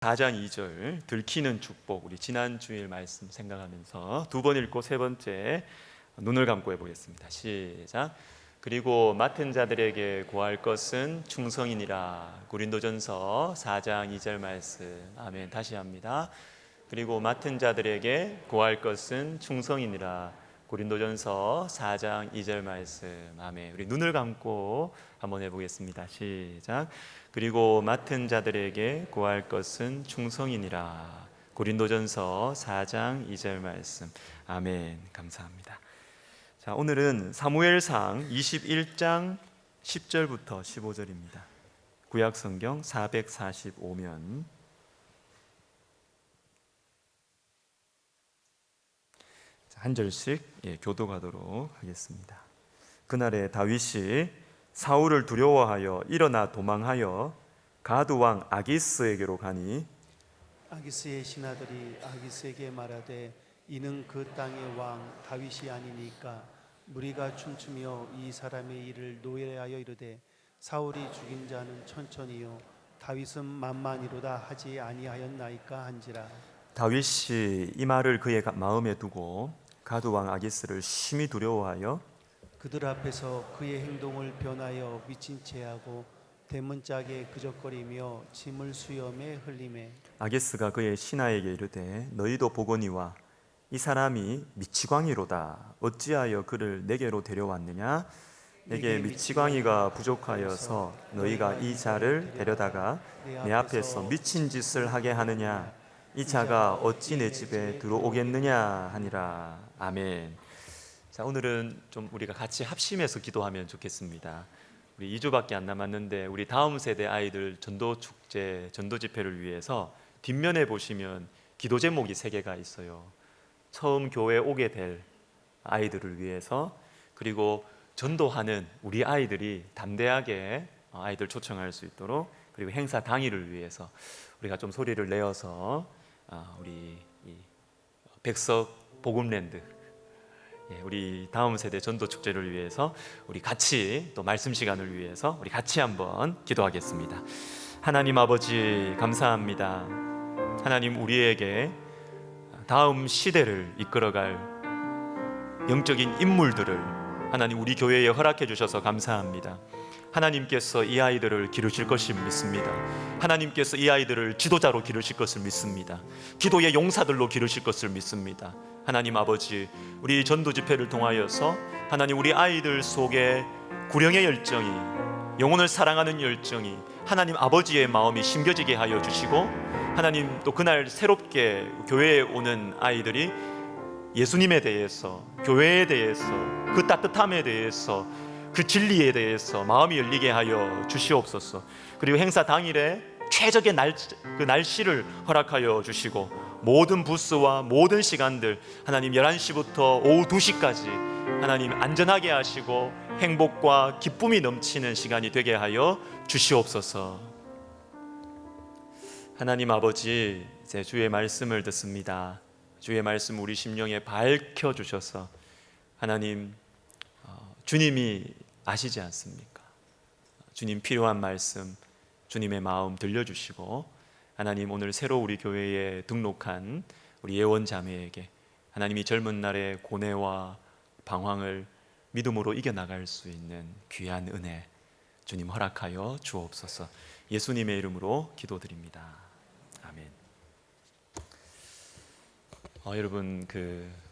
4장 2절 들키는 축복, 우리 지난 주일 말씀 생각하면서 두 번 읽고 세 번째 눈을 감고 해보겠습니다. 시작. 그리고 맡은 자들에게 구할 것은 충성이니라. 고린도전서 4장 2절 말씀. 아멘. 다시 합니다. 그리고 맡은 자들에게 구할 것은 충성이니라. 고린도전서 4장 2절 말씀. 아멘. 우리 눈을 감고 한번 해보겠습니다. 시작. 그리고 맡은 자들에게 구할 것은 충성이니라. 고린도전서 4장 2절 말씀. 아멘. 감사합니다. 자, 오늘은 사무엘상 21장 10절부터 15절입니다. 구약 성경 445면 한 절씩 교독하도록 하겠습니다. 그날에 다윗이 사울을 두려워하여 일어나 도망하여 가드 왕 아기스에게로 가니 아기스의 신하들이 아기스에게 말하되 이는 그 땅의 왕 다윗이 아니니까 무리가 춤추며 이 사람의 일을 노래하여 이르되 사울이 죽인 자는 천천히요 다윗은 만만이로다 하지 아니하였나이까 한지라. 다윗이 이 말을 그의 마음에 두고 가드 왕 아기스를 심히 두려워하여 그들 앞에서 그의 행동을 변하여 미친 채하고 대문짝에 그적거리며 짐을 수염에 흘리매 아기스가 그의 신하에게 이르되 너희도 보거니와 이 사람이 미치광이로다. 어찌하여 그를 내게로 데려왔느냐? 내게 미치광이가 부족하여서 너희가 이 자를 데려다가 내 앞에서 미친 짓을 하게 하느냐? 이 자가 어찌 내 집에 들어오겠느냐 하니라. 아멘. 자, 오늘은 좀 우리가 같이 합심해서 기도하면 좋겠습니다. 우리 2주밖에 안 남았는데 우리 다음 세대 아이들 전도 축제, 전도 집회를 위해서 뒷면에 보시면 기도 제목이 3개가 있어요. 처음 교회에 오게 될 아이들을 위해서, 그리고 전도하는 우리 아이들이 담대하게 아이들 초청할 수 있도록, 그리고 행사 당일을 위해서 우리가 좀 소리를 내어서 우리 백석 복음랜드, 우리 다음 세대 전도 축제를 위해서 우리 같이, 또 말씀 시간을 위해서 우리 같이 한번 기도하겠습니다. 하나님 아버지 감사합니다. 하나님, 우리에게 다음 시대를 이끌어갈 영적인 인물들을 하나님 우리 교회에 허락해 주셔서 감사합니다. 하나님께서 이 아이들을 기르실 것을 믿습니다. 하나님께서 이 아이들을 지도자로 기르실 것을 믿습니다. 기도의 용사들로 기르실 것을 믿습니다. 하나님 아버지, 우리 전도 집회를 통하여서 하나님 우리 아이들 속에 구령의 열정이, 영혼을 사랑하는 열정이, 하나님 아버지의 마음이 심겨지게 하여 주시고, 하나님 또 그날 새롭게 교회에 오는 아이들이 예수님에 대해서, 교회에 대해서, 그 따뜻함에 대해서, 그 진리에 대해서 마음이 열리게 하여 주시옵소서. 그리고 행사 당일에 최적의 날씨를 허락하여 주시고, 모든 부스와 모든 시간들 하나님 11시부터 오후 2시까지 하나님 안전하게 하시고 행복과 기쁨이 넘치는 시간이 되게 하여 주시옵소서. 하나님 아버지, 이제 주의 말씀을 듣습니다. 주의 말씀 우리 심령에 밝혀 주셔서 하나님, 주님이 아시지 않습니까? 주님 필요한 말씀, 주님의 마음 들려주시고, 하나님 오늘 새로 우리 교회에 등록한 우리 예원자매에게 하나님이 젊은 날의 고뇌와 방황을 믿음으로 이겨나갈 수 있는 귀한 은혜 주님 허락하여 주옵소서. 예수님의 이름으로 기도드립니다. 아멘. 여러분,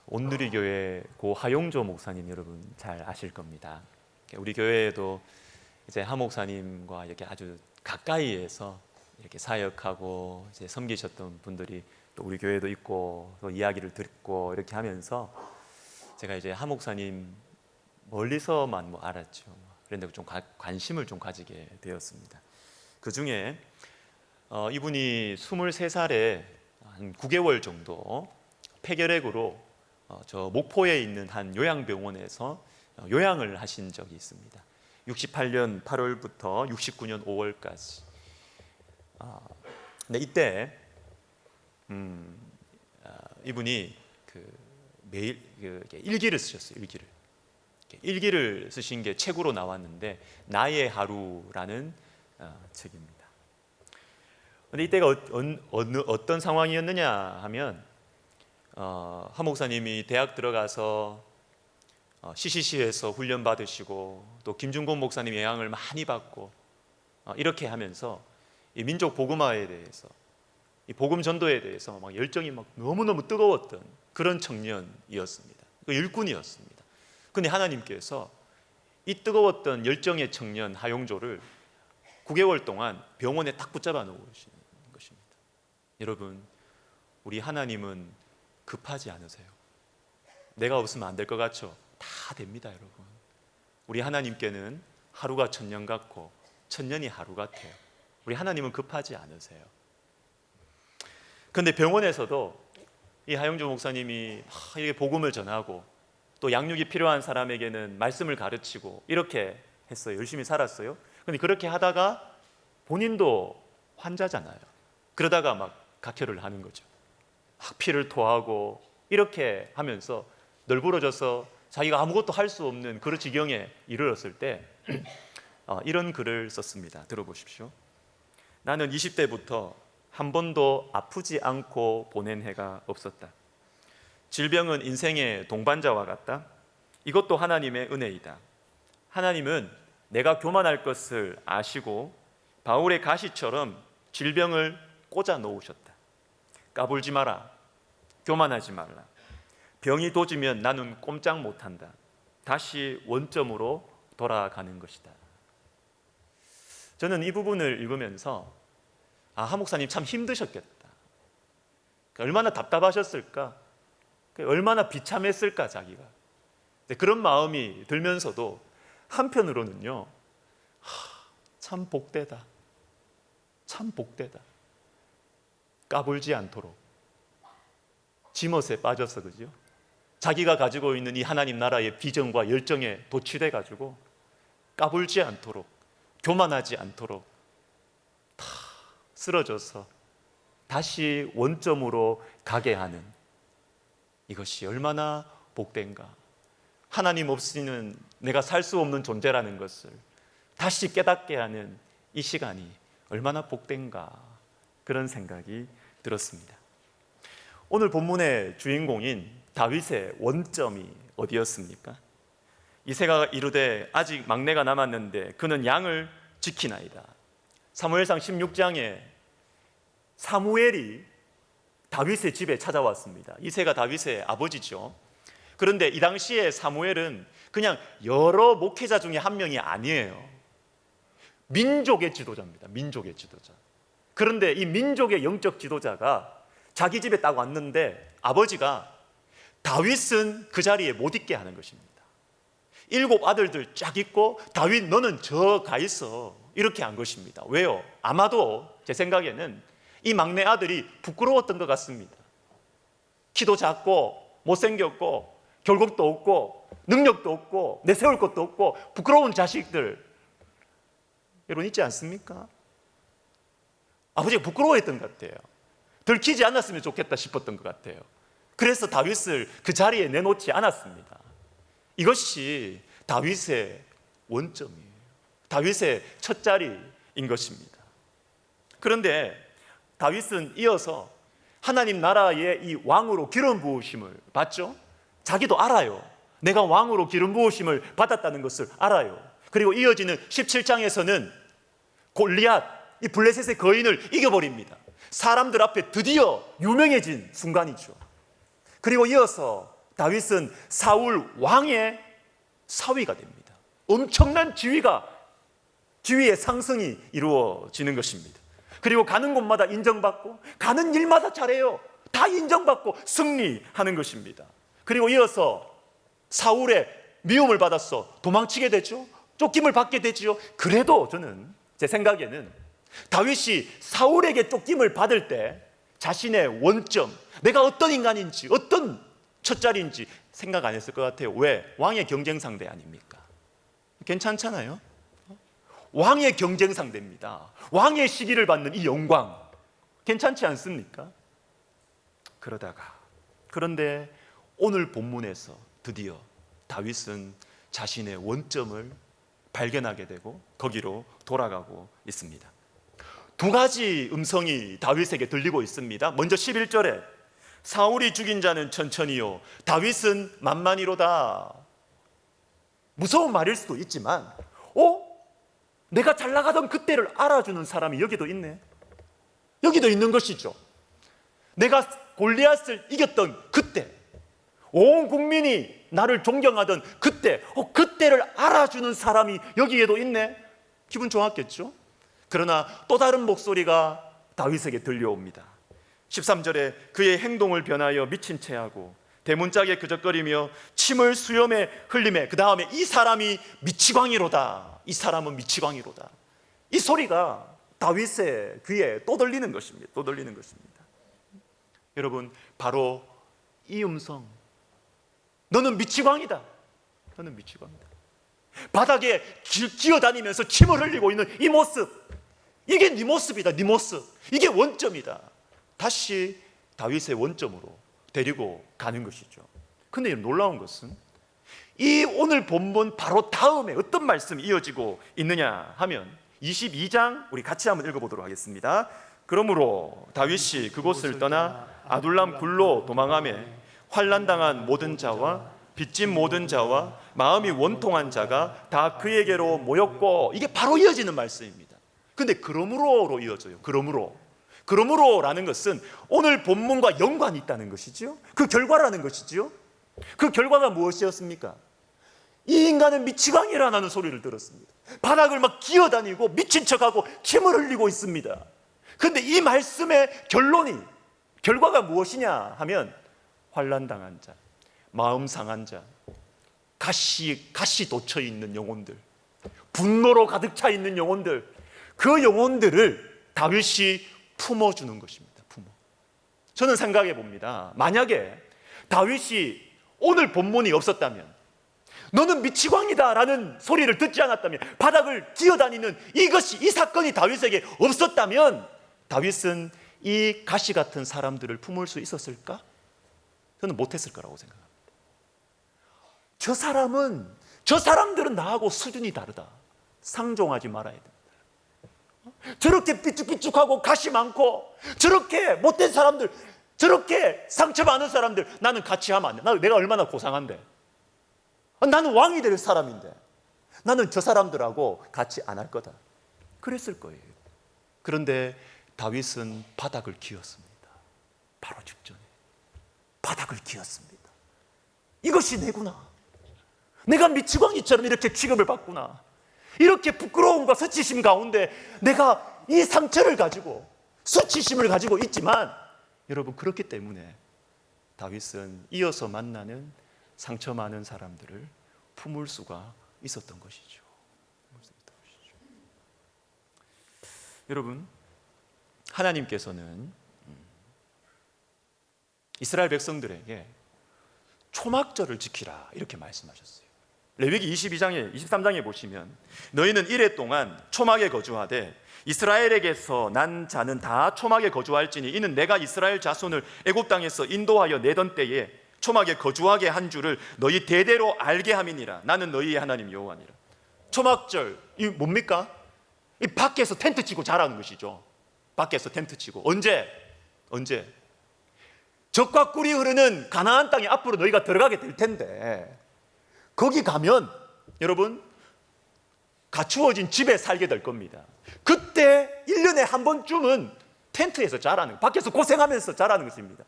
온누리교회 고 하용조 목사님 여러분 잘 아실 겁니다. 우리 교회에도 이제 하 목사님과 이렇게 아주 가까이에서 이렇게 사역하고 이제 섬기셨던 분들이 또 우리 교회도 있고, 또 이야기를 듣고 이렇게 하면서 제가 이제 하 목사님 멀리서만 알았죠. 그런데 좀 관심을 좀 가지게 되었습니다. 그 중에 이분이 23살에 한 9개월 정도 폐결핵으로 저 목포에 있는 한 요양병원에서 요양을 하신 적이 있습니다. 68년 8월부터 69년 5월까지. 근데 이때 이분이 매일 일기를 쓰셨어요. 일기를 쓰신 게 책으로 나왔는데 나의 하루라는 책입니다. 근데 이때가 어떤 상황이었느냐 하면 하 목사님이 대학 들어가서 CCC에서 훈련 받으시고 또 김중곤 목사님 영향을 많이 받고 이렇게 하면서 이 민족 복음화에 대해서 이 복음 전도에 대해서 막 열정이 막 너무너무 뜨거웠던 그런 청년이었습니다. 그 일꾼이었습니다. 근데 하나님께서 이 뜨거웠던 열정의 청년 하용조를 9개월 동안 병원에 딱 붙잡아 놓으시는 것입니다. 여러분, 우리 하나님은 급하지 않으세요. 내가 없으면 안 될 것 같죠? 다 됩니다, 여러분. 우리 하나님께는 하루가 천년 같고 천년이 하루 같아요. 우리 하나님은 급하지 않으세요. 그런데 병원에서도 이 하용조 목사님이 이렇게 복음을 전하고 또 양육이 필요한 사람에게는 말씀을 가르치고 이렇게 했어요. 열심히 살았어요. 그런데 그렇게 하다가 본인도 환자잖아요. 그러다가 막 각혈을 하는 거죠. 막 피를 토하고 이렇게 하면서 널브러져서 자기가 아무것도 할 수 없는 그런 지경에 이르렀을 때 이런 글을 썼습니다. 들어보십시오. 나는 20대부터 한 번도 아프지 않고 보낸 해가 없었다. 질병은 인생의 동반자와 같다. 이것도 하나님의 은혜이다. 하나님은 내가 교만할 것을 아시고 바울의 가시처럼 질병을 꽂아 놓으셨다. 까불지 마라. 교만하지 말라. 병이 도지면 나는 꼼짝 못한다. 다시 원점으로 돌아가는 것이다. 저는 이 부분을 읽으면서 하 목사님 참 힘드셨겠다. 얼마나 답답하셨을까? 얼마나 비참했을까 자기가. 그런 마음이 들면서도 한편으로는요, 참 복되다. 참 복되다. 까불지 않도록 지멋에 빠져서, 그죠? 자기가 가지고 있는 이 하나님 나라의 비전과 열정에 도취돼 가지고 까불지 않도록, 교만하지 않도록 다 쓰러져서 다시 원점으로 가게 하는, 이것이 얼마나 복된가. 하나님 없이는 내가 살 수 없는 존재라는 것을 다시 깨닫게 하는 이 시간이 얼마나 복된가, 그런 생각이 들었습니다. 오늘 본문의 주인공인 다윗의 원점이 어디였습니까? 이새가 이르되 아직 막내가 남았는데 그는 양을 지키나이다. 사무엘상 16장에 사무엘이 다윗의 집에 찾아왔습니다. 이새가 다윗의 아버지죠. 그런데 이 당시에 사무엘은 그냥 여러 목회자 중에 한 명이 아니에요. 민족의 지도자입니다. 민족의 지도자. 그런데 이 민족의 영적 지도자가 자기 집에 딱 왔는데 아버지가 다윗은 그 자리에 못 있게 하는 것입니다. 7 아들들 쫙 있고 다윗 너는 저 가 있어, 이렇게 한 것입니다. 왜요? 아마도 제 생각에는 이 막내 아들이 부끄러웠던 것 같습니다. 키도 작고 못생겼고 결국도 없고 능력도 없고 내세울 것도 없고 부끄러운 자식들, 여러분 있지 않습니까? 아버지가 부끄러워했던 것 같아요. 들키지 않았으면 좋겠다 싶었던 것 같아요. 그래서 다윗을 그 자리에 내놓지 않았습니다. 이것이 다윗의 원점이에요. 다윗의 첫 자리인 것입니다. 그런데 다윗은 이어서 하나님 나라의 이 왕으로 기름 부으심을 받죠. 자기도 알아요. 내가 왕으로 기름 부으심을 받았다는 것을 알아요. 그리고 이어지는 17장에서는 골리앗, 이 블레셋의 거인을 이겨버립니다. 사람들 앞에 드디어 유명해진 순간이죠. 그리고 이어서 다윗은 사울 왕의 사위가 됩니다. 엄청난 지위의 상승이 이루어지는 것입니다. 그리고 가는 곳마다 인정받고 가는 일마다 잘해요. 다 인정받고 승리하는 것입니다. 그리고 이어서 사울의 미움을 받아서 도망치게 되죠. 쫓김을 받게 되죠. 그래도 저는 제 생각에는 다윗이 사울에게 쫓김을 받을 때 자신의 원점, 내가 어떤 인간인지 어떤 첫자리인지 생각 안 했을 것 같아요. 왜? 왕의 경쟁 상대 아닙니까? 괜찮잖아요. 왕의 경쟁 상대입니다. 왕의 시기를 받는 이 영광 괜찮지 않습니까? 그런데 오늘 본문에서 드디어 다윗은 자신의 원점을 발견하게 되고 거기로 돌아가고 있습니다. 두 가지 음성이 다윗에게 들리고 있습니다. 먼저 11절에 사울이 죽인 자는 천천히요 다윗은 만만히로다. 무서운 말일 수도 있지만 내가 잘 나가던 그때를 알아주는 사람이 여기도 있네. 여기도 있는 것이죠. 내가 골리앗을 이겼던 그때, 온 국민이 나를 존경하던 그때, 그때를 알아주는 사람이 여기에도 있네. 기분 좋았겠죠? 그러나 또 다른 목소리가 다윗에게 들려옵니다. 13절에 그의 행동을 변하여 미친 채하고 대문짝에 그적거리며 침을 수염에 흘리매, 그 다음에 이 사람이 미치광이로다. 이 사람은 미치광이로다. 이 소리가 다윗의 귀에 또 들리는 것입니다. 또 들리는 것입니다. 여러분, 바로 이 음성, 너는 미치광이다. 너는 미치광이다. 바닥에 기어다니면서 침을 흘리고 있는 이 모습, 이게 네 모습이다. 네 모습, 이게 원점이다. 다시 다윗의 원점으로 데리고 가는 것이죠. 근데 놀라운 것은 이 오늘 본문 바로 다음에 어떤 말씀이 이어지고 있느냐 하면 22장 우리 같이 한번 읽어보도록 하겠습니다. 그러므로 다윗이 그곳을 떠나 아둘람 굴로 도망하며 환난당한 모든 자와 빚진 모든 자와 마음이 원통한 자가 다 그에게로 모였고, 이게 바로 이어지는 말씀입니다. 근데 그러므로로 이어져요. 그러므로라는 것은 오늘 본문과 연관이 있다는 것이죠. 그 결과라는 것이죠. 그 결과가 무엇이었습니까? 이 인간은 미치광이라는 소리를 들었습니다. 바닥을 막 기어다니고 미친 척하고 침을 흘리고 있습니다. 그런데 이 말씀의 결과가 무엇이냐 하면 환난당한 자, 마음 상한 자, 가시 돋쳐 있는 영혼들, 분노로 가득 차 있는 영혼들, 그 영혼들을 다윗이 품어주는 것입니다. 저는 생각해 봅니다. 만약에 다윗이 오늘 본문이 없었다면, 너는 미치광이다 라는 소리를 듣지 않았다면, 바닥을 기어다니는 이 사건이 다윗에게 없었다면 다윗은 이 가시 같은 사람들을 품을 수 있었을까? 저는 못했을 거라고 생각합니다. 저 사람들은 나하고 수준이 다르다. 상종하지 말아야 됩니다. 저렇게 삐죽삐죽하고 가시 많고 저렇게 못된 사람들, 저렇게 상처 많은 사람들, 나는 같이 하면 안 돼. 내가 얼마나 고상한데, 나는 왕이 될 사람인데 나는 저 사람들하고 같이 안 할 거다. 그랬을 거예요. 그런데 다윗은 바닥을 기었습니다. 바로 직전에 바닥을 기었습니다. 이것이 내구나. 내가 미치광이처럼 이렇게 취급을 받구나. 이렇게 부끄러움과 수치심 가운데 내가 이 상처를 가지고, 수치심을 가지고 있지만, 여러분, 그렇기 때문에 다윗은 이어서 만나는 상처 많은 사람들을 품을 수가 있었던 것이죠. 여러분, 하나님께서는 이스라엘 백성들에게 초막절을 지키라 이렇게 말씀하셨어요. 레위기 23장에 보시면 너희는 이레 동안 초막에 거주하되 이스라엘에게서 난 자는 다 초막에 거주할지니 이는 내가 이스라엘 자손을 애굽 땅에서 인도하여 내던 때에 초막에 거주하게 한 줄을 너희 대대로 알게 함이니라. 나는 너희의 하나님 여호와니라. 초막절, 이 뭡니까? 이 밖에서 텐트 치고 자라는 것이죠. 밖에서 텐트 치고. 언제? 젖과 꿀이 흐르는 가나안 땅에 앞으로 너희가 들어가게 될 텐데, 거기 가면 여러분 갖추어진 집에 살게 될 겁니다. 그때 1년에 한 번쯤은 텐트에서 자라는, 밖에서 고생하면서 자라는 것입니다.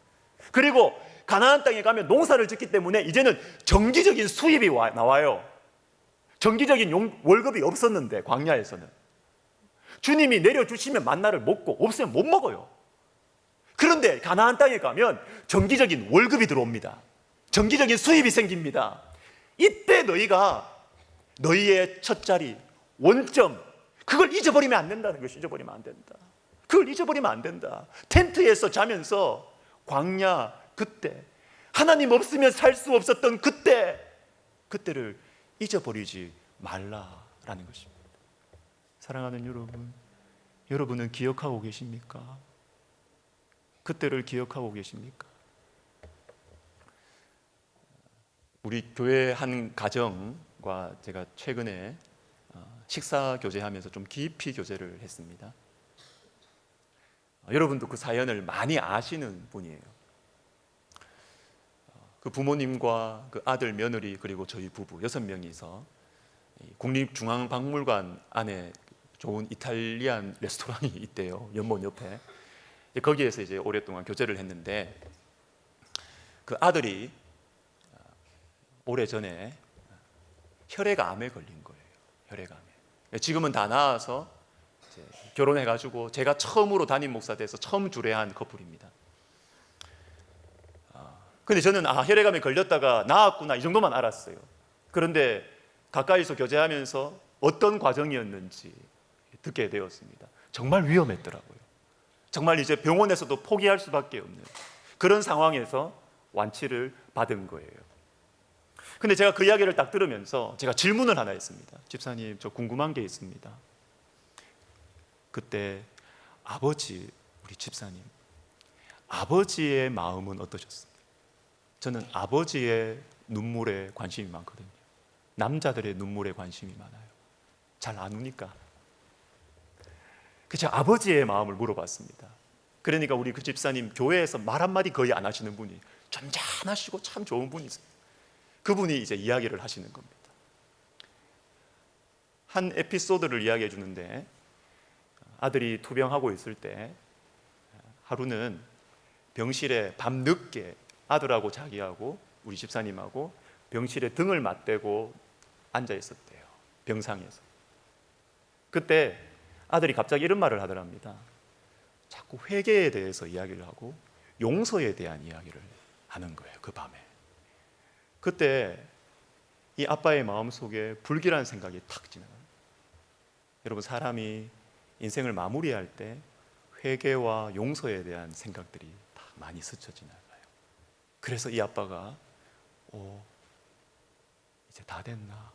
그리고 가나안 땅에 가면 농사를 짓기 때문에 이제는 정기적인 수입이 나와요. 정기적인 월급이 없었는데 광야에서는 주님이 내려주시면 만나를 먹고, 없으면 못 먹어요. 그런데 가나안 땅에 가면 정기적인 월급이 들어옵니다. 정기적인 수입이 생깁니다. 이때 너희가 너희의 첫 자리, 원점, 그걸 잊어버리면 안 된다는 것이, 잊어버리면 안 된다. 그걸 잊어버리면 안 된다. 텐트에서 자면서 광야, 그때 하나님 없으면 살 수 없었던 그때를 잊어버리지 말라라는 것입니다. 사랑하는 여러분, 여러분은 기억하고 계십니까? 그때를 기억하고 계십니까? 우리 교회 한 가정과 제가 최근에 식사 교제하면서 좀 깊이 교제를 했습니다. 여러분도 그 사연을 많이 아시는 분이에요. 그 부모님과 그 아들, 며느리 그리고 저희 부부 6명이서 국립중앙박물관 안에 좋은 이탈리안 레스토랑이 있대요. 연못 옆에. 거기에서 이제 오랫동안 교제를 했는데 그 아들이 오래전에 혈액암에 걸린 거예요. 혈액암에. 지금은 다 나아서 이제 결혼해가지고 제가 처음으로 담임 목사 돼서 처음 주례한 커플입니다. 근데 저는 혈액암에 걸렸다가 나았구나 이 정도만 알았어요. 그런데 가까이서 교제하면서 어떤 과정이었는지 듣게 되었습니다. 정말 위험했더라고요. 정말 이제 병원에서도 포기할 수밖에 없는 그런 상황에서 완치를 받은 거예요. 근데 제가 그 이야기를 딱 들으면서 제가 질문을 하나 했습니다. 집사님, 저 궁금한 게 있습니다. 그때 아버지, 우리 집사님, 아버지의 마음은 어떠셨습니까? 저는 아버지의 눈물에 관심이 많거든요. 남자들의 눈물에 관심이 많아요. 잘 안 우니까. 그래서 아버지의 마음을 물어봤습니다. 그러니까 우리 그 집사님 교회에서 말 한마디 거의 안 하시는 분이 점잖하시고 참 좋은 분이세요. 그분이 이제 이야기를 하시는 겁니다. 한 에피소드를 이야기해 주는데 아들이 투병하고 있을 때 하루는 병실에 밤늦게 아들하고 자기하고 우리 집사님하고 병실에 등을 맞대고 앉아 있었대요. 병상에서. 그때 아들이 갑자기 이런 말을 하더랍니다. 자꾸 회개에 대해서 이야기를 하고 용서에 대한 이야기를 하는 거예요. 그 밤에. 그때 이 아빠의 마음속에 불길한 생각이 탁 지나가요. 여러분, 사람이 인생을 마무리할 때 회개와 용서에 대한 생각들이 다 많이 스쳐 지나가요. 그래서 이 아빠가 이제 다 됐나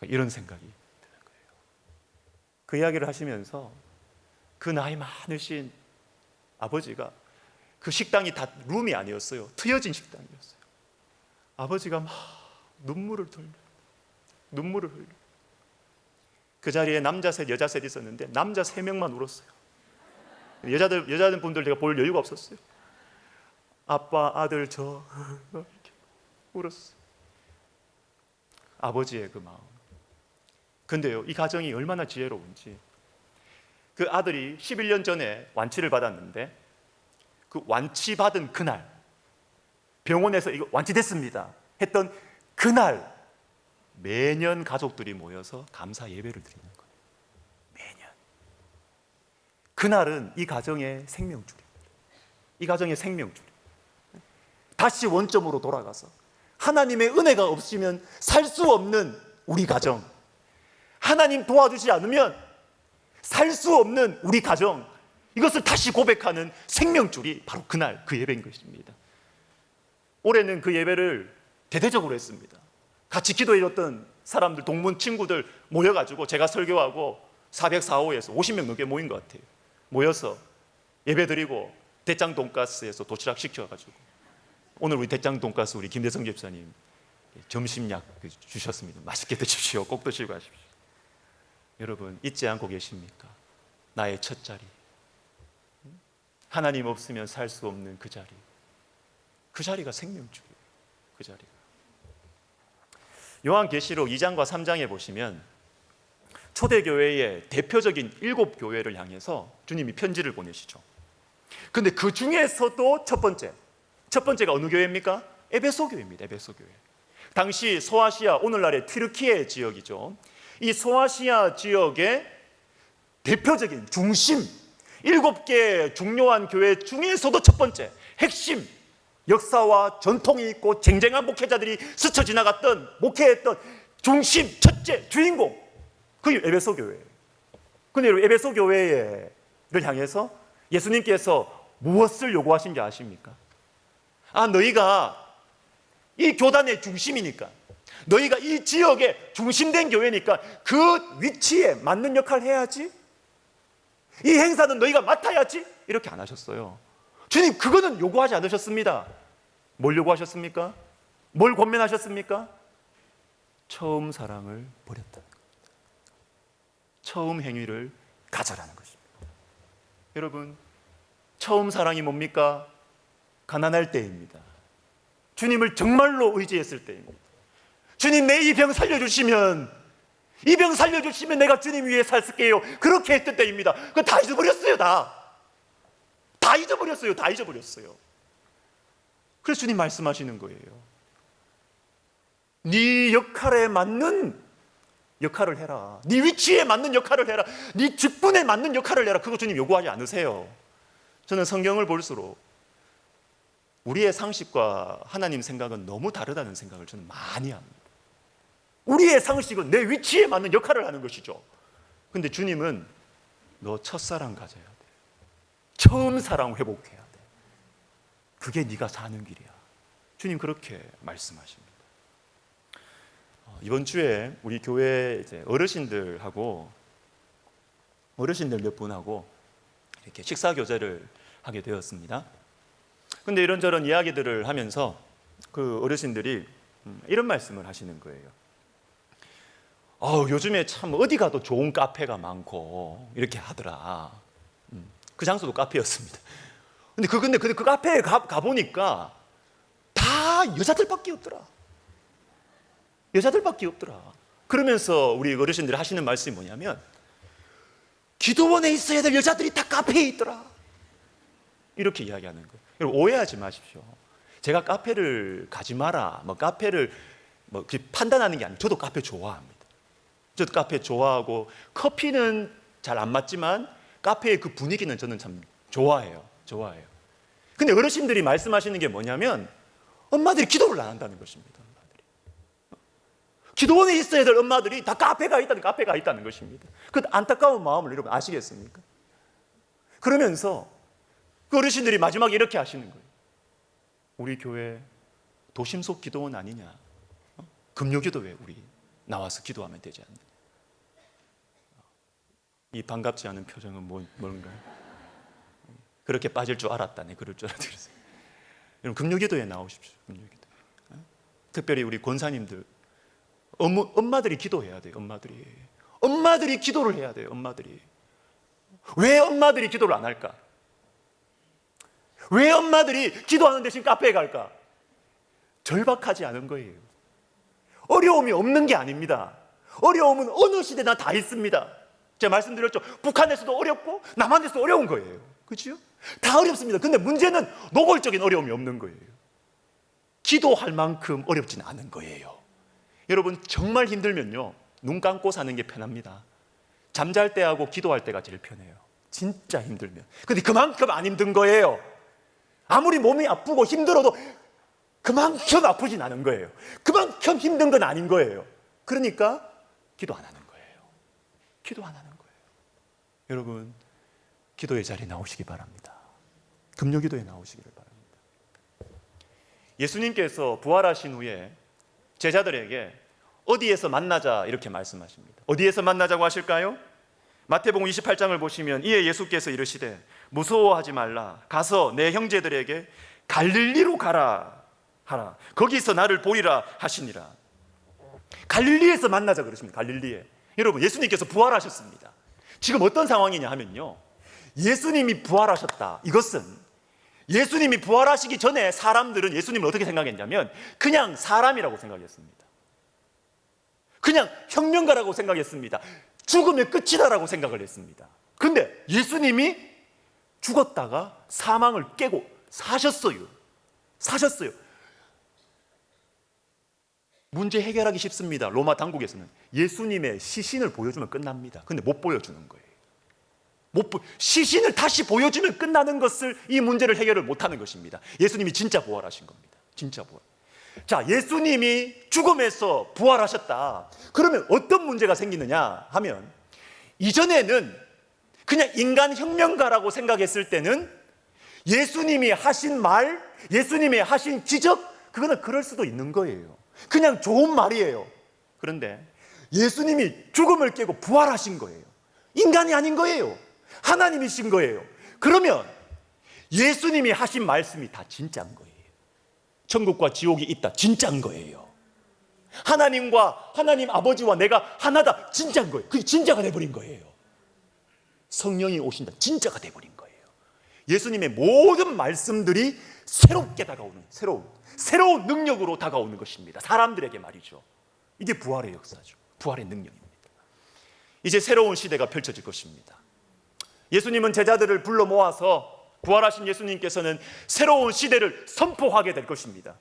이런 생각이 드는 거예요. 그 이야기를 하시면서 그 나이 많으신 아버지가 그 식당이 다 룸이 아니었어요. 트여진 식당이었어요. 아버지가 막 눈물을 흘려. 그 자리에 남자 셋, 여자 셋 있었는데 남자 3명만 울었어요. 여자들 분들 제가 볼 여유가 없었어요. 아빠, 아들, 저 이렇게 울었어요. 아버지의 그 마음. 근데요, 이 가정이 얼마나 지혜로운지 그 아들이 11년 전에 완치를 받았는데 그 완치받은 그날 병원에서 이거 완치됐습니다 했던 그날 매년 가족들이 모여서 감사 예배를 드리는 거예요. 매년. 그날은 이 가정의 생명줄입니다. 이 가정의 생명줄. 다시 원점으로 돌아가서 하나님의 은혜가 없으면 살 수 없는 우리 가정, 하나님 도와주지 않으면 살 수 없는 우리 가정, 이것을 다시 고백하는 생명줄이 바로 그날 그 예배인 것입니다. 올해는 그 예배를 대대적으로 했습니다. 같이 기도해줬던 사람들, 동문 친구들 모여가지고 제가 설교하고 404호에서 50명 넘게 모인 것 같아요. 모여서 예배드리고 대장 돈가스에서 도시락 시켜가지고 오늘 우리 대장 돈가스 우리 김대성 집사님 점심약 주셨습니다. 맛있게 드십시오. 꼭 드시고 가십시오. 여러분, 잊지 않고 계십니까? 나의 첫 자리, 하나님 없으면 살 수 없는 그 자리, 그 자리가 생명줄이에요. 그 자리가. 요한계시록 2장과 3장에 보시면 초대교회의 대표적인 7교회를 향해서 주님이 편지를 보내시죠. 근데 그 중에서도 첫 번째가 어느 교회입니까? 에베소 교회입니다. 에베소 교회. 당시 소아시아, 오늘날의 튀르키예 지역이죠. 이 소아시아 지역의 대표적인 중심 7개 중요한 교회 중에서도 첫 번째 핵심, 역사와 전통이 있고 쟁쟁한 목회자들이 스쳐 지나갔던 목회했던 중심, 첫째, 주인공, 그게 에베소 교회예요. 근데 에베소 교회를 향해서 예수님께서 무엇을 요구하신 지 아십니까? 너희가 이 교단의 중심이니까, 너희가 이 지역의 중심된 교회니까 그 위치에 맞는 역할을 해야지, 이 행사는 너희가 맡아야지, 이렇게 안 하셨어요. 주님 그거는 요구하지 않으셨습니다. 뭘 요구하셨습니까? 뭘 권면하셨습니까? 처음 사랑을 버렸다는 겁니다. 처음 행위를 가져라는 것입니다. 여러분, 처음 사랑이 뭡니까? 가난할 때입니다. 주님을 정말로 의지했을 때입니다. 주님, 내 이 병 살려주시면, 이 병 살려주시면 내가 주님 위해 살게요. 그렇게 했던 때입니다. 그거 다 잊어버렸어요. 다 잊어버렸어요. 다 잊어버렸어요. 그래서 주님 말씀하시는 거예요. 네 역할에 맞는 역할을 해라. 네 위치에 맞는 역할을 해라. 네 직분에 맞는 역할을 해라. 그거 주님 요구하지 않으세요. 저는 성경을 볼수록 우리의 상식과 하나님 생각은 너무 다르다는 생각을 저는 많이 합니다. 우리의 상식은 내 위치에 맞는 역할을 하는 것이죠. 근데 주님은 너 첫사랑 가져야 돼. 처음 사랑 회복해야 돼. 그게 네가 사는 길이야. 주님 그렇게 말씀하십니다. 이번 주에 우리 교회 이제 어르신들 몇 분하고 이렇게 식사 교제를 하게 되었습니다. 근데 이런저런 이야기들을 하면서 그 어르신들이 이런 말씀을 하시는 거예요. 요즘에 참 어디 가도 좋은 카페가 많고 이렇게 하더라. 그 장소도 카페였습니다. 근데 그 카페에 가보니까 다 여자들밖에 없더라. 그러면서 우리 어르신들이 하시는 말씀이 뭐냐면, 기도원에 있어야 될 여자들이 다 카페에 있더라. 이렇게 이야기하는 거예요. 여러분 오해하지 마십시오. 제가 카페를 가지 마라, 카페를 판단하는 게 아니에요. 저도 카페 좋아합니다. 저도 카페 좋아하고 커피는 잘 안 맞지만 카페의 그 분위기는 저는 참 좋아해요. 근데 어르신들이 말씀하시는 게 뭐냐면, 엄마들이 기도를 안 한다는 것입니다. 기도원에 있어야 될 엄마들이 다 카페가 있다는 것입니다. 그 안타까운 마음을 여러분 아시겠습니까? 그러면서 그 어르신들이 마지막에 이렇게 하시는 거예요. 우리 교회 도심 속 기도원 아니냐? 금요기도회 우리 나와서 기도하면 되지 않느냐? 이 반갑지 않은 표정은 뭔가요? 그렇게 빠질 줄 알았다네. 그럴 줄 알았어요. 여러분 금요기도에 나오십시오. 금요기도. 특별히 우리 권사님들, 엄마들이 기도해야 돼요. 엄마들이 기도를 해야 돼요. 왜 엄마들이 기도를 안 할까? 왜 엄마들이 기도하는 대신 카페에 갈까? 절박하지 않은 거예요. 어려움이 없는 게 아닙니다. 어려움은 어느 시대나 다 있습니다. 제가 말씀드렸죠. 북한에서도 어렵고 남한에서도 어려운 거예요. 그렇죠? 다 어렵습니다. 근데 문제는 노골적인 어려움이 없는 거예요. 기도할 만큼 어렵진 않은 거예요. 여러분 정말 힘들면요, 눈 감고 사는 게 편합니다. 잠잘 때하고 기도할 때가 제일 편해요. 진짜 힘들면. 근데 그만큼 안 힘든 거예요. 아무리 몸이 아프고 힘들어도 그만큼 아프진 않은 거예요. 그만큼 힘든 건 아닌 거예요. 그러니까 기도 안 하는 거예요. 여러분 기도의 자리에 나오시기 바랍니다. 금요기도에 나오시기를 바랍니다. 예수님께서 부활하신 후에 제자들에게 어디에서 만나자 이렇게 말씀하십니다. 어디에서 만나자고 하실까요? 마태복음 28장을 보시면, 이에 예수께서 이르시되 무서워하지 말라. 가서 내 형제들에게 갈릴리로 가라 하라. 거기서 나를 보리라 하시니라. 갈릴리에서 만나자 그러십니다. 갈릴리에. 여러분 예수님께서 부활하셨습니다. 지금 어떤 상황이냐 하면요, 예수님이 부활하셨다. 이것은 예수님이 부활하시기 전에 사람들은 예수님을 어떻게 생각했냐면 그냥 사람이라고 생각했습니다. 그냥 혁명가라고 생각했습니다. 죽으면 끝이다라고 생각을 했습니다. 근데 예수님이 죽었다가 사망을 깨고 사셨어요. 문제 해결하기 쉽습니다. 로마 당국에서는 예수님의 시신을 보여주면 끝납니다. 근데 못 보여주는 거예요. 시신을 다시 보여주면 끝나는 것을, 이 문제를 해결을 못하는 것입니다. 예수님이 진짜 부활하신 겁니다. 진짜 부활. 자, 예수님이 죽음에서 부활하셨다. 그러면 어떤 문제가 생기느냐 하면, 이전에는 그냥 인간 혁명가라고 생각했을 때는 예수님이 하신 말, 예수님이 하신 지적, 그거는 그럴 수도 있는 거예요. 그냥 좋은 말이에요. 그런데 예수님이 죽음을 깨고 부활하신 거예요. 인간이 아닌 거예요. 하나님이신 거예요. 그러면 예수님이 하신 말씀이 다 진짜인 거예요. 천국과 지옥이 있다, 진짜인 거예요. 하나님과 하나님 아버지와 내가 하나다, 진짜인 거예요. 그게 진짜가 돼버린 거예요. 성령이 오신다, 진짜가 돼버린 거예요. 예수님의 모든 말씀들이 새롭게 다가오는, 새로운 능력으로 다가오는 것입니다. 사람들에게 말이죠. 이게 부활의 역사죠. 부활의 능력입니다. 이제 새로운 시대가 펼쳐질 것입니다. 예수님은 제자들을 불러 모아서 부활하신 예수님께서는 새로운 시대를 선포하게 될 것입니다.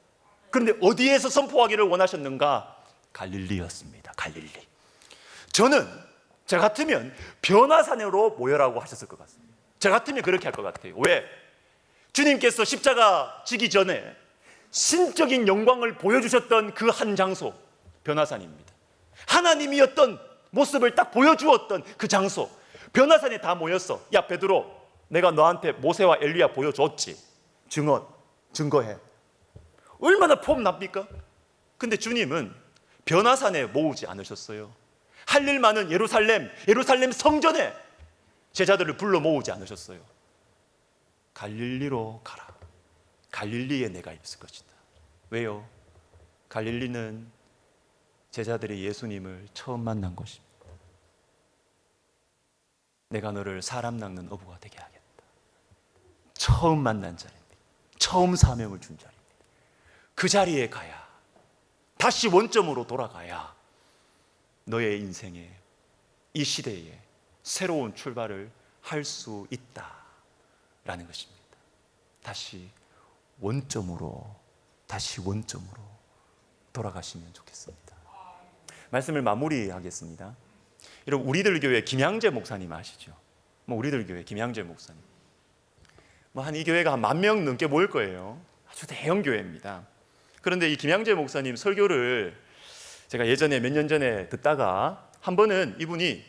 그런데 어디에서 선포하기를 원하셨는가? 갈릴리였습니다. 갈릴리. 저는 저 같으면 변화산으로 모여라고 하셨을 것 같습니다. 저 같으면 그렇게 할 것 같아요. 왜? 주님께서 십자가 지기 전에 신적인 영광을 보여주셨던 그 한 장소, 변화산입니다. 하나님이었던 모습을 딱 보여주었던 그 장소, 변화산에 다 모였어. 야 베드로, 내가 너한테 모세와 엘리야 보여줬지. 증거해. 얼마나 폼납니까? 근데 주님은 변화산에 모으지 않으셨어요. 할 일 많은 예루살렘 성전에 제자들을 불러 모으지 않으셨어요. 갈릴리로 가라. 갈릴리에 내가 있을 것이다. 왜요? 갈릴리는 제자들이 예수님을 처음 만난 곳입니다. 내가 너를 사람 낚는 어부가 되게 하겠다. 처음 만난 자리입니다. 처음 사명을 준 자리입니다. 그 자리에 가야, 다시 원점으로 돌아가야 너의 인생에, 이 시대에 새로운 출발을 할 수 있다라는 것입니다. 다시 원점으로 돌아가시면 좋겠습니다. 말씀을 마무리하겠습니다. 여러분, 우리들 교회 김양재 목사님 아시죠? 우리들 교회 김양재 목사님. 한 이 교회가 한 10,000명 넘게 모일 거예요. 아주 대형 교회입니다. 그런데 이 김양재 목사님 설교를 제가 예전에 몇 년 전에 듣다가 한 번은 이분이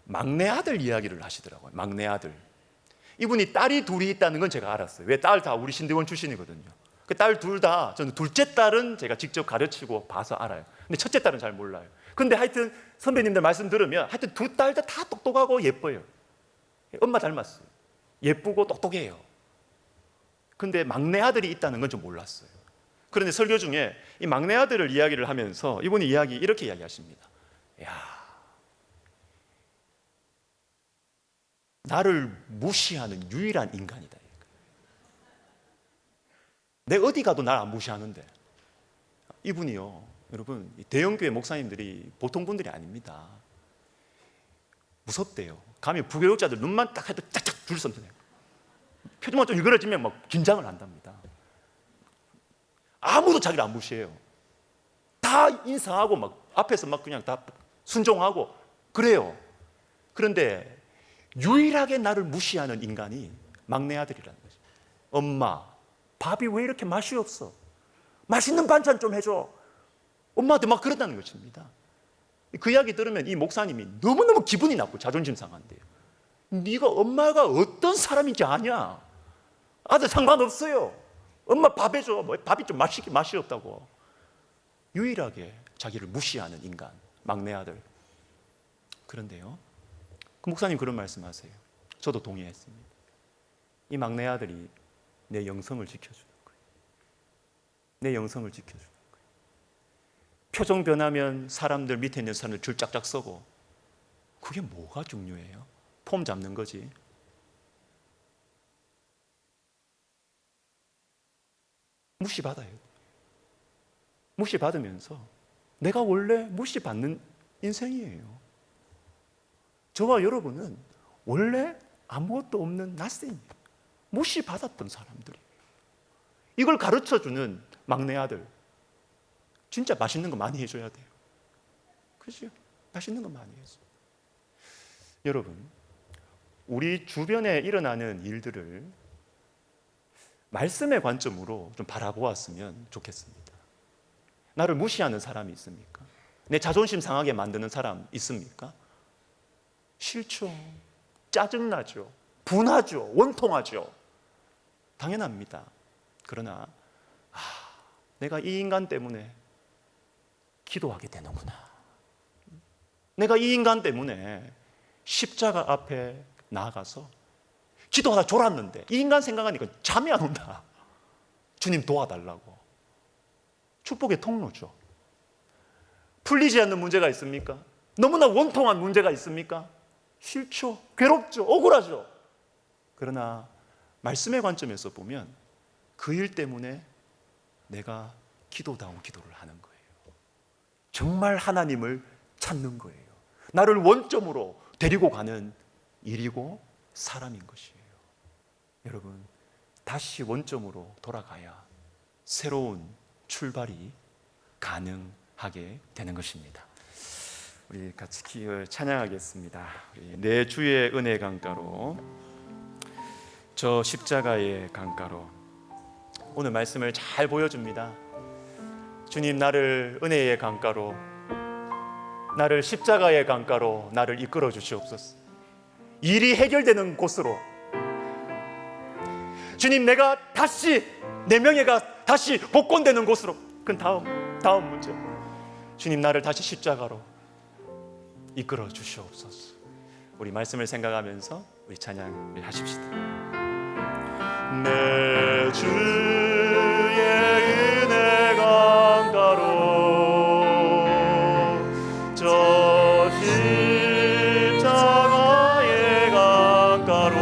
막내 아들 이야기를 하시더라고요. 막내 아들. 이분이 딸이 둘이 있다는 건 제가 알았어요. 왜? 딸 다 우리 신대원 출신이거든요. 그 딸 둘 다, 저는 둘째 딸은 제가 직접 가르치고 봐서 알아요. 근데 첫째 딸은 잘 몰라요. 근데 하여튼 선배님들 말씀 들으면 하여튼 두 딸 다 똑똑하고 예뻐요. 엄마 닮았어요. 예쁘고 똑똑해요. 근데 막내 아들이 있다는 건 좀 몰랐어요. 그런데 설교 중에 이 막내 아들을 이야기를 하면서 이분이 이렇게 이야기하십니다. 야, 나를 무시하는 유일한 인간이다. 내 어디 가도 날 안 무시하는데. 이분이요, 여러분, 대형교회 목사님들이 보통 분들이 아닙니다. 무섭대요. 가면 부교육자들 눈만 딱 해도 짝짝 줄 서면요. 표정만 좀 일그러지면 막 긴장을 한답니다. 아무도 자기를 안 무시해요. 다 인사하고 막 앞에서 막 그냥 다 순종하고 그래요. 그런데 유일하게 나를 무시하는 인간이 막내 아들이라는 거죠. 엄마, 밥이 왜 이렇게 맛이 없어? 맛있는 반찬 좀 해줘. 엄마한테 막 그랬다는 것입니다. 그 이야기 들으면 이 목사님이 너무너무 기분이 나쁘고 자존심 상한대요. 네가 엄마가 어떤 사람인지 아냐? 아들 상관없어요. 엄마 밥 해줘. 밥이 좀 맛이 없다고. 유일하게 자기를 무시하는 인간, 막내 아들. 그런데요, 그 목사님 그런 말씀하세요. 저도 동의했습니다. 이 막내 아들이 내 영성을 지켜주는 거예요. 내 영성을 지켜주는 거예요. 표정 변하면 사람들 밑에 있는 사람들 줄 짝짝 서고, 그게 뭐가 중요해요? 폼 잡는 거지. 무시받아요. 무시받으면서 내가 원래 무시받는 인생이에요. 저와 여러분은 원래 아무것도 없는 낯생이에요. 무시받았던 사람들이에요. 이걸 가르쳐주는 막내 아들, 진짜 맛있는 거 많이 해줘야 돼요. 그렇죠? 맛있는 거 많이 해줘. 여러분, 우리 주변에 일어나는 일들을 말씀의 관점으로 좀 바라보았으면 좋겠습니다. 나를 무시하는 사람이 있습니까? 내 자존심 상하게 만드는 사람 있습니까? 싫죠. 짜증나죠. 분하죠. 원통하죠. 당연합니다. 그러나 내가 이 인간 때문에 기도하게 되는구나. 내가 이 인간 때문에 십자가 앞에 나아가서 기도하다 졸았는데 이 인간 생각하니까 잠이 안 온다. 주님 도와달라고. 축복의 통로죠. 풀리지 않는 문제가 있습니까? 너무나 원통한 문제가 있습니까? 싫죠. 괴롭죠. 억울하죠. 그러나 말씀의 관점에서 보면 그 일 때문에 내가 기도다운 기도를 하는 거예요. 정말 하나님을 찾는 거예요. 나를 원점으로 데리고 가는 일이고 사람인 것이에요. 여러분, 다시 원점으로 돌아가야 새로운 출발이 가능하게 되는 것입니다. 우리 같이 찬양하겠습니다. 내 주의 은혜 강가로, 저 십자가의 강가로. 오늘 말씀을 잘 보여줍니다. 주님, 나를 은혜의 강가로, 나를 십자가의 강가로 나를 이끌어 주시옵소서. 일이 해결되는 곳으로. 주님, 내가 다시 내 명예가 다시 복권되는 곳으로. 그건 다음 문제. 주님, 나를 다시 십자가로 이끌어 주시옵소서. 우리 말씀을 생각하면서 우리 찬양을 하십시다. 내 주의 은혜 강가로, 저 십자가의 강가로,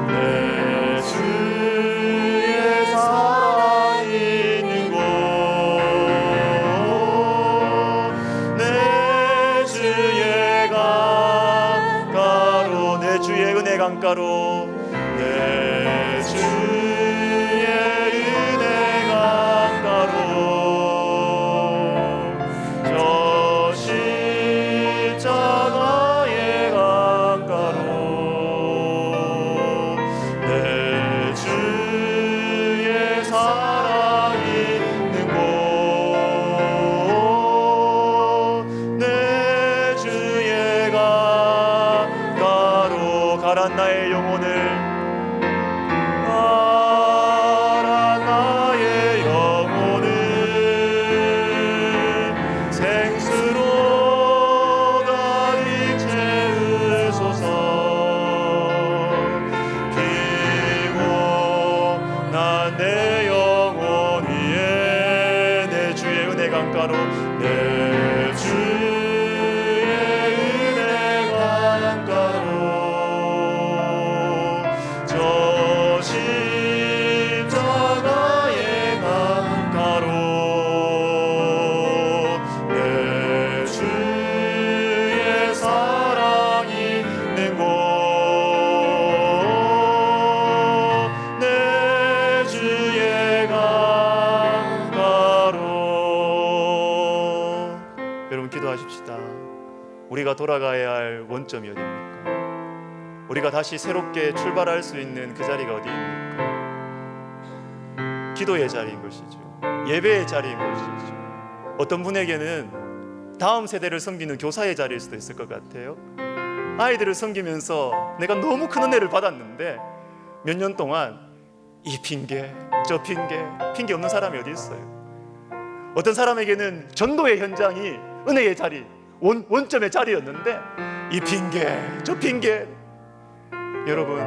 내 주의 사랑 있는 곳, 내 주의 강가로, 내 주의 은혜 강가로, 내 주의 은혜 강가로, 저 십자가의 강가로, 내 주의 사랑 있는 곳, 내 주의 강가로. 가란 나의 영혼을, 가란 나의 영혼을 생수로 가득 채우소서. 피곤한 내 영혼 위에, 내 주의 은혜 강가로, 내 주의 은혜 강가로, 저 십자가의 강가로, 내 주의 사랑 있는 곳, 내 주의 강가로. 여러분, 기도하십시다. 우리가 돌아가야 할 원점이 어디입니까? 우리가 다시 새롭게 출발할 수 있는 그 자리가 어디입니까? 기도의 자리인 것이죠. 예배의 자리인 것이죠. 어떤 분에게는 다음 세대를 섬기는 교사의 자리일 수도 있을 것 같아요. 아이들을 섬기면서 내가 너무 큰 은혜를 받았는데 몇 년 동안 이 핑계 저 핑계 없는 사람이 어디 있어요? 어떤 사람에게는 전도의 현장이 은혜의 자리, 원점의 자리였는데 이 핑계 저 핑계. 여러분,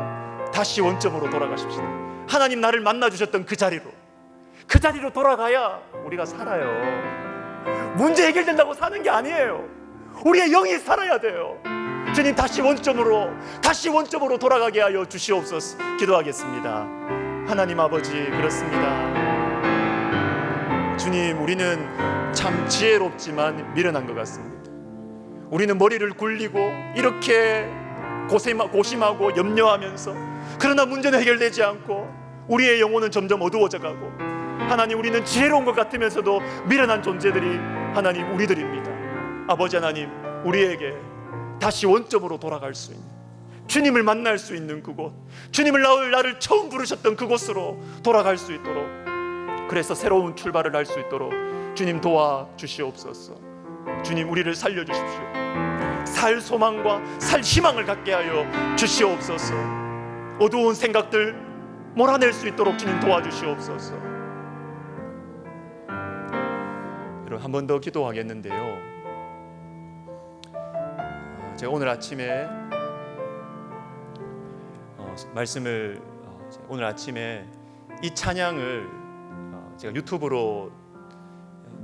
다시 원점으로 돌아가십시다. 하나님 나를 만나주셨던 그 자리로 돌아가야 우리가 살아요. 문제 해결된다고 사는 게 아니에요. 우리의 영이 살아야 돼요. 주님, 다시 원점으로 돌아가게 하여 주시옵소서. 기도하겠습니다. 하나님 아버지, 그렇습니다. 주님, 우리는 참 지혜롭지만 미련한 것 같습니다. 우리는 머리를 굴리고 이렇게 고심하고 염려하면서, 그러나 문제는 해결되지 않고 우리의 영혼은 점점 어두워져 가고, 하나님, 우리는 지혜로운 것 같으면서도 미련한 존재들이 하나님 우리들입니다. 아버지 하나님, 우리에게 다시 원점으로 돌아갈 수 있는, 주님을 만날 수 있는 그곳, 주님을 나를 처음 부르셨던 그곳으로 돌아갈 수 있도록, 그래서 새로운 출발을 할 수 있도록 주님 도와주시옵소서. 주님, 우리를 살려주십시오. 살 소망과 살 희망을 갖게 하여 주시옵소서. 어두운 생각들 몰아낼 수 있도록 주님 도와주시옵소서. 여러분, 한 번 더 기도하겠는데요, 제가 오늘 아침에 오늘 아침에 이 찬양을 제가 유튜브로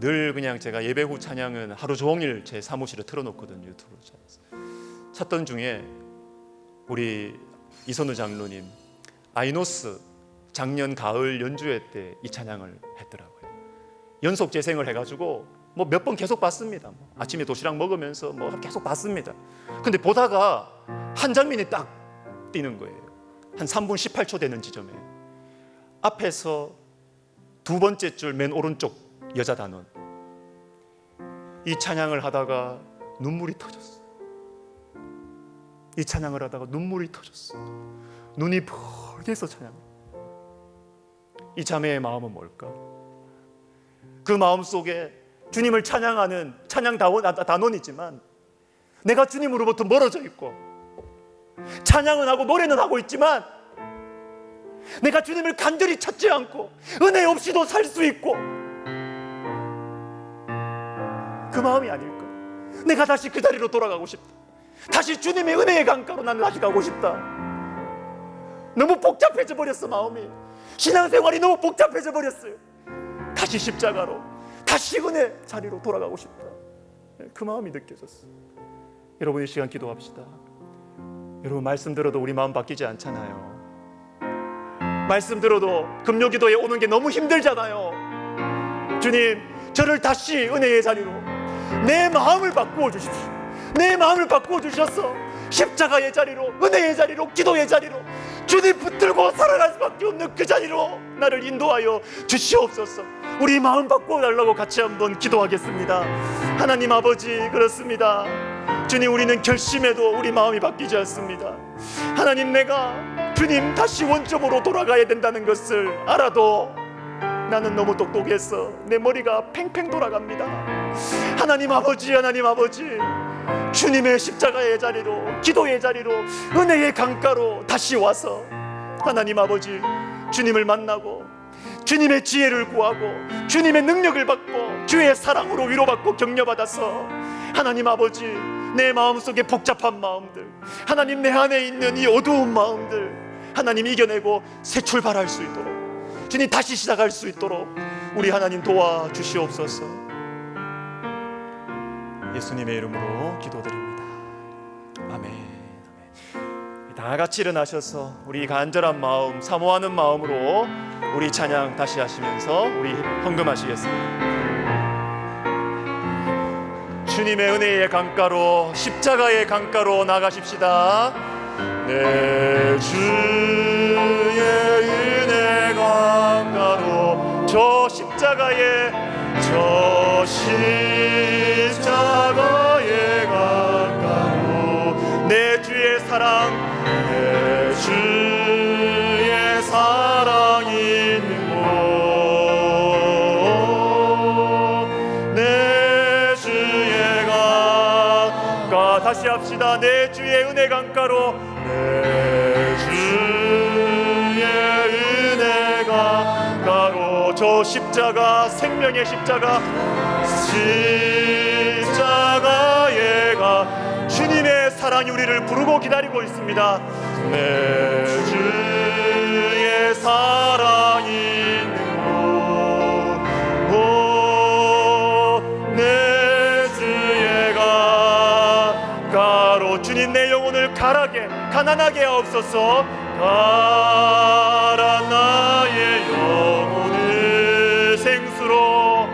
늘 그냥 제가 예배 후 찬양은 하루 종일 제 사무실에 틀어놓거든요. 유튜브로 찾던 중에 우리 이선우 장로님 아이노스 작년 가을 연주회 때 이 찬양을 했더라고요. 연속 재생을 해가지고 뭐 몇 번 계속 봤습니다. 아침에 도시락 먹으면서 뭐 계속 봤습니다. 근데 보다가 한 장면이 딱 띄는 거예요. 한 3분 18초 되는 지점에 앞에서 두 번째 줄 맨 오른쪽 여자 단원, 이 찬양을 하다가 눈물이 터졌어요. 이 찬양을 하다가 눈물이 터졌어요. 눈이 벌게서 찬양. 이 자매의 마음은 뭘까? 그 마음 속에 주님을 찬양하는 찬양 단원이지만 내가 주님으로부터 멀어져 있고, 찬양은 하고 노래는 하고 있지만 내가 주님을 간절히 찾지 않고 은혜 없이도 살 수 있고, 그 마음이 아닐까? 내가 다시 그 자리로 돌아가고 싶다. 다시 주님의 은혜의 강가로 나는 다시 가고 싶다. 너무 복잡해져 버렸어. 마음이, 신앙생활이 너무 복잡해져 버렸어요. 다시 십자가로, 다시 은혜 자리로 돌아가고 싶다. 그 마음이 느껴졌어요. 여러분, 이 시간 기도합시다. 여러분, 말씀 들어도 우리 마음 바뀌지 않잖아요. 말씀 들어도 금요기도에 오는 게 너무 힘들잖아요. 주님, 저를 다시 은혜의 자리로, 내 마음을 바꾸어 주십시오. 내 마음을 바꾸어 주셔서 십자가의 자리로, 은혜의 자리로, 기도의 자리로, 주님 붙들고 살아갈 수밖에 없는 그 자리로 나를 인도하여 주시옵소서. 우리 마음 바꾸어 달라고 같이 한번 기도하겠습니다. 하나님 아버지, 그렇습니다. 주님, 우리는 결심해도 우리 마음이 바뀌지 않습니다. 하나님, 내가 주님 다시 원점으로 돌아가야 된다는 것을 알아도 나는 너무 똑똑해서 내 머리가 팽팽 돌아갑니다. 하나님 아버지, 하나님 아버지, 주님의 십자가의 자리로, 기도의 자리로, 은혜의 강가로 다시 와서 하나님 아버지, 주님을 만나고 주님의 지혜를 구하고 주님의 능력을 받고 주의 사랑으로 위로받고 격려받아서 하나님 아버지, 내 마음속에 복잡한 마음들, 하나님 내 안에 있는 이 어두운 마음들 하나님 이겨내고 새 출발할 수 있도록, 주님 다시 시작할 수 있도록 우리 하나님 도와주시옵소서. 예수님의 이름으로 기도드립니다. 아멘. 다 같이 일어나셔서 우리 간절한 마음, 사모하는 마음으로 우리 찬양 다시 하시면서 우리 헌금하시겠습니다. 주님의 은혜의 강가로, 십자가의 강가로 나가십시다. 내 주의 은혜 강가로, 저 십자가의 강가로, 내 주의 사랑, 내 주의 사랑이 있는 곳, 내 주의 강가, 다시 합시다. 내 주의 은혜 강가로, 내 주의 은혜 강가로, 저 십자가, 생명의 십자가, 십자가의 강, 주님의 사랑이 우리를 부르고 기다리고 있습니다. 내 주의 사랑이 있는 곳, 내 주의 강가로, 주님 내 영혼을 가난하게 하옵소서. 가란 나의 영혼을 생수로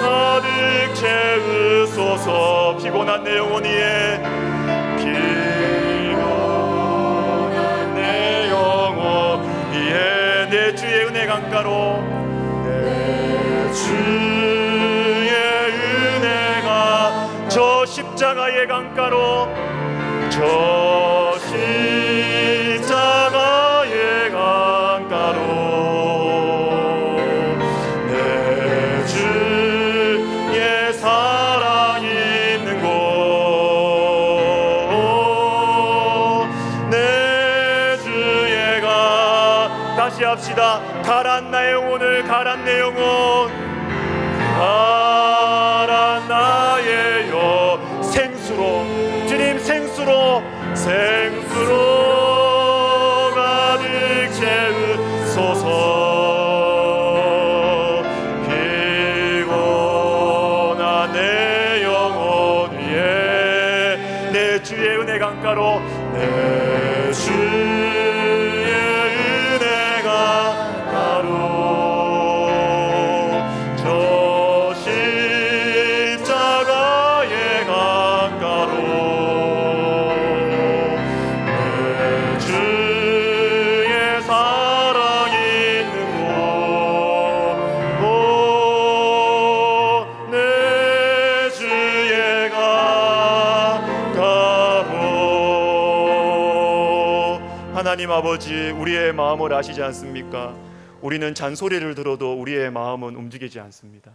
가득 채우소서. 피곤한 내 영혼 위에, 피곤한 내 영혼 위에, 내 주의 은혜 강가로, 내 주의 은혜가 저 십자가의 강가로, 저 십자가의 강가로, 내 주의 사랑이 있는 곳, 내 주의 강, 다시 합시다. 가란 나의 영혼을, 가란 내 영혼, 가란 나의 영, 생수로, 주님 생수로 가득 채우소서. 피곤한 내 영혼 위에, 내 주의 은혜 강 강가로 내 주의 은혜가 가로 저 십자가의 강가로 내 주의 사랑 있는 곳 내 주의 강가로 하나님 아버지 우리의 마음을 아시지 않습니까? 우리는 잔소리를 들어도 우리의 마음은 움직이지 않습니다.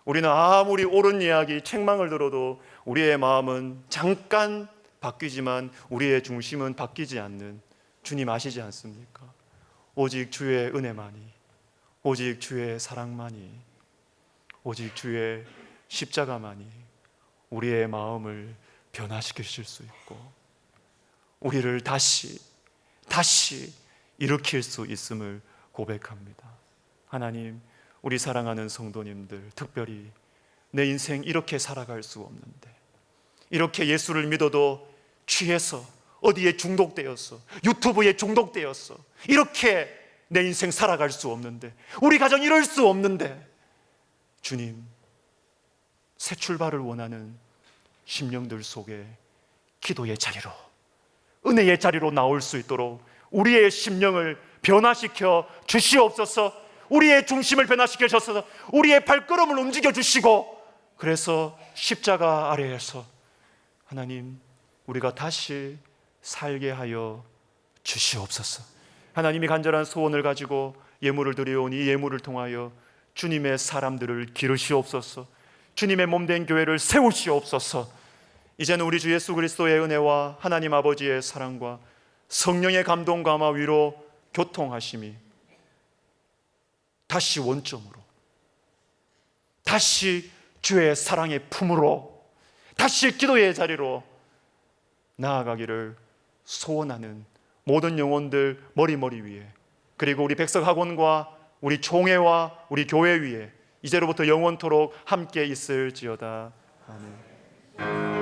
우리는 아무리 옳은 이야기, 책망을 들어도 우리의 마음은 잠깐 바뀌지만 우리의 중심은 바뀌지 않는 주님 아시지 않습니까? 오직 주의 은혜만이, 오직 주의 사랑만이, 오직 주의 십자가만이 우리의 마음을 변화시키실 수 있고 우리를 다시 일으킬 수 있음을 고백합니다. 하나님, 우리 사랑하는 성도님들, 특별히 내 인생 이렇게 살아갈 수 없는데, 이렇게 예수를 믿어도 취해서 어디에 중독되었어, 유튜브에 중독되었어, 이렇게 내 인생 살아갈 수 없는데, 우리 가정 이럴 수 없는데, 주님, 새 출발을 원하는 심령들 속에 기도의 자리로, 은혜의 자리로 나올 수 있도록 우리의 심령을 변화시켜 주시옵소서. 우리의 중심을 변화시켜 주셔서 우리의 발걸음을 움직여 주시고, 그래서 십자가 아래에서 하나님 우리가 다시 살게 하여 주시옵소서. 하나님이 간절한 소원을 가지고 예물을 드려온 이 예물을 통하여 주님의 사람들을 기르시옵소서. 주님의 몸된 교회를 세우시옵소서. 이제는 우리 주 예수 그리스도의 은혜와 하나님 아버지의 사랑과 성령의 감동, 감화, 위로, 교통하심이 다시 원점으로, 다시 주의 사랑의 품으로, 다시 기도의 자리로 나아가기를 소원하는 모든 영혼들 머리 위에, 그리고 우리 백석학원과 우리 총회와 우리 교회 위에 이제로부터 영원토록 함께 있을지어다. 아멘.